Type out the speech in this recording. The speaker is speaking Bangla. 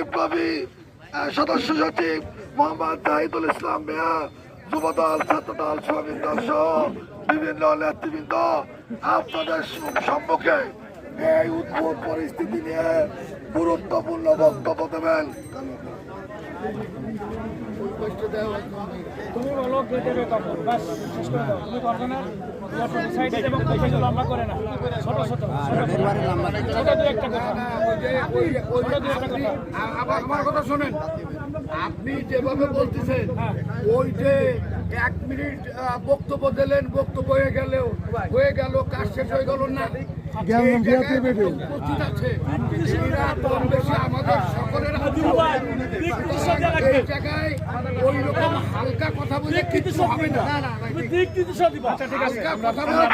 বিপ্লবী সদস্য সচিব মোহাম্মদ জাহিদুল ইসলাম মিয়া, যুবদল, ছাত্রদল, শ্রমিক দল সহ বিভিন্ন নেতৃবৃন্দ আপনাদের সম্মুখে এই উদ্ভূত পরিস্থিতি নিয়ে গুরুত্বপূর্ণ বক্তব্য দেবেন। তুমি বলো কে দেবে কখন, বাস শেষ করে দাও। তুমি করবে না, সাইডে এবং বেশি লম্বা করে না, ছোট ছোট ছোট দু একটা কথা। আমার কথা শোনেন, আপনি যেভাবে বলতেছেন ওই যে 1 মিনিট বক্তব্য দিলেন, বক্তব্য হয়ে গেল, কাজ শেষ হয়ে গেল না, উপস্থিত আছে এরা কম বেশি আমাদের সকলের এই জায়গায় ওই রকম হালকা কথা বলে কিছু হবে না। হালকা কথা বলে